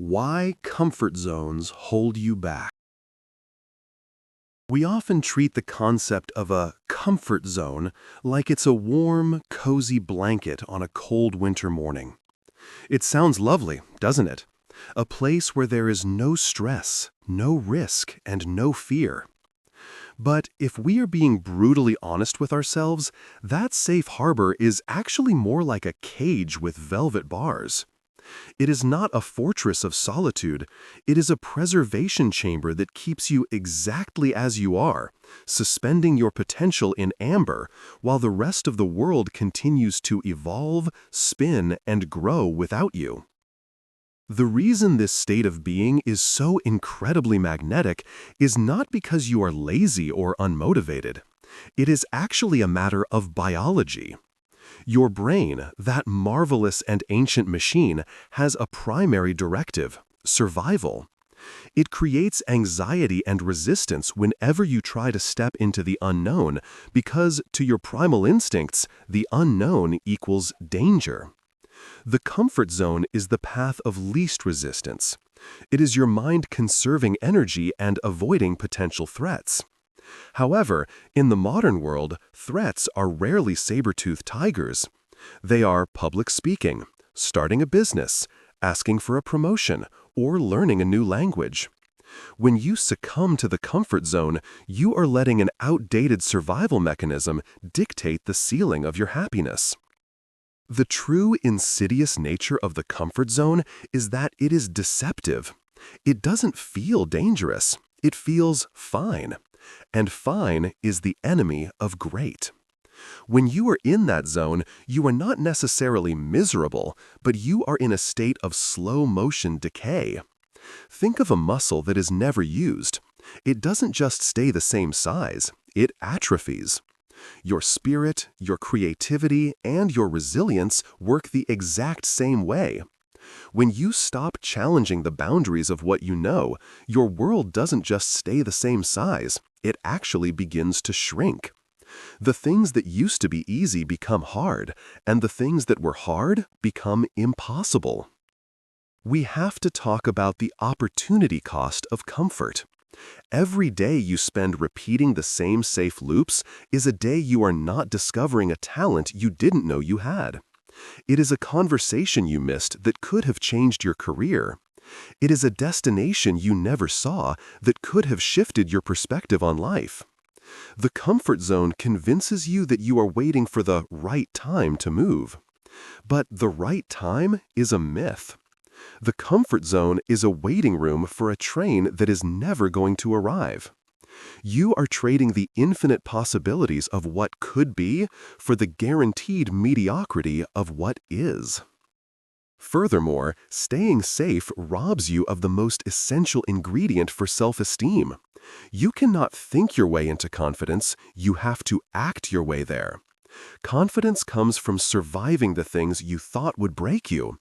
Why comfort zones hold you back. We often treat the concept of a comfort zone like it's a warm, cozy blanket on a cold winter morning. It sounds lovely, doesn't it? A place where there is no stress, no risk, and no fear. But if we are being brutally honest with ourselves, that safe harbor is actually more like a cage with velvet bars. It is not a fortress of solitude, it is a preservation chamber that keeps you exactly as you are, suspending your potential in amber while the rest of the world continues to evolve, spin, and grow without you. The reason this state of being is so incredibly magnetic is not because you are lazy or unmotivated. It is actually a matter of biology. Your brain, that marvelous and ancient machine, has a primary directive: survival. It creates anxiety and resistance whenever you try to step into the unknown because, to your primal instincts, the unknown equals danger. The comfort zone is the path of least resistance. It is your mind conserving energy and avoiding potential threats. However, in the modern world, threats are rarely saber-toothed tigers. They are public speaking, starting a business, asking for a promotion, or learning a new language. When you succumb to the comfort zone, you are letting an outdated survival mechanism dictate the ceiling of your happiness. The true insidious nature of the comfort zone is that it is deceptive. It doesn't feel dangerous. It feels fine. And fine is the enemy of great. When you are in that zone, you are not necessarily miserable, but you are in a state of slow-motion decay. Think of a muscle that is never used. It doesn't just stay the same size, it atrophies. Your spirit, your creativity, and your resilience work the exact same way. When you stop challenging the boundaries of what you know, your world doesn't just stay the same size, it actually begins to shrink. The things that used to be easy become hard, and the things that were hard become impossible. We have to talk about the opportunity cost of comfort. Every day you spend repeating the same safe loops is a day you are not discovering a talent you didn't know you had. It is a conversation you missed that could have changed your career. It is a destination you never saw that could have shifted your perspective on life. The comfort zone convinces you that you are waiting for the right time to move. But the right time is a myth. The comfort zone is a waiting room for a train that is never going to arrive. You are trading the infinite possibilities of what could be for the guaranteed mediocrity of what is. Furthermore, staying safe robs you of the most essential ingredient for self-esteem. You cannot think your way into confidence, you have to act your way there. Confidence comes from surviving the things you thought would break you.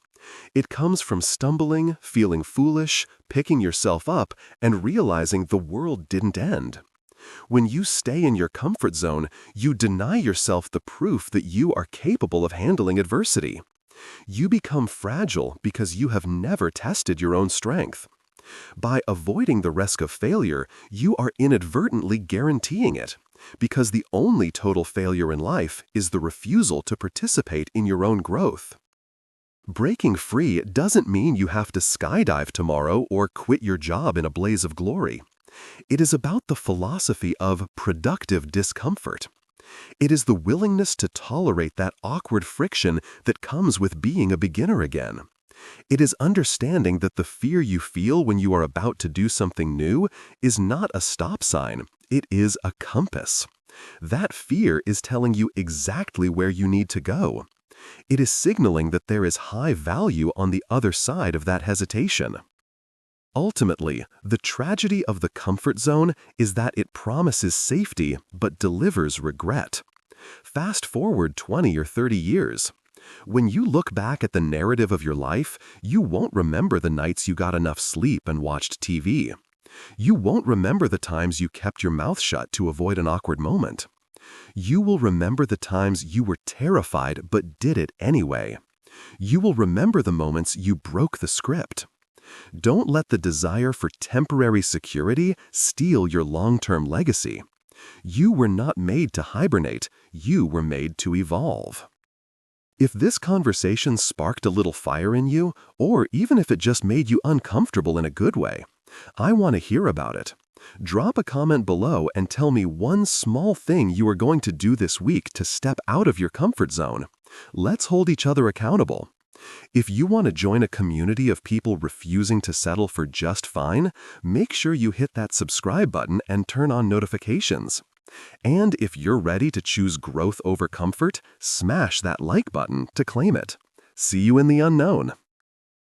It comes from stumbling, feeling foolish, picking yourself up, and realizing the world didn't end. When you stay in your comfort zone, you deny yourself the proof that you are capable of handling adversity. You become fragile because you have never tested your own strength. By avoiding the risk of failure, you are inadvertently guaranteeing it, because the only total failure in life is the refusal to participate in your own growth. Breaking free doesn't mean you have to skydive tomorrow or quit your job in a blaze of glory. It is about the philosophy of productive discomfort. It is the willingness to tolerate that awkward friction that comes with being a beginner again. It is understanding that the fear you feel when you are about to do something new is not a stop sign, it is a compass. That fear is telling you exactly where you need to go. It is signaling that there is high value on the other side of that hesitation. Ultimately, the tragedy of the comfort zone is that it promises safety but delivers regret. Fast forward 20 or 30 years. When you look back at the narrative of your life, you won't remember the nights you got enough sleep and watched TV. You won't remember the times you kept your mouth shut to avoid an awkward moment. You will remember the times you were terrified but did it anyway. You will remember the moments you broke the script. Don't let the desire for temporary security steal your long-term legacy. You were not made to hibernate, you were made to evolve. If this conversation sparked a little fire in you, or even if it just made you uncomfortable in a good way, I want to hear about it. Drop a comment below and tell me one small thing you are going to do this week to step out of your comfort zone. Let's hold each other accountable. If you want to join a community of people refusing to settle for just fine, make sure you hit that subscribe button and turn on notifications. And if you're ready to choose growth over comfort, smash that like button to claim it. See you in the unknown.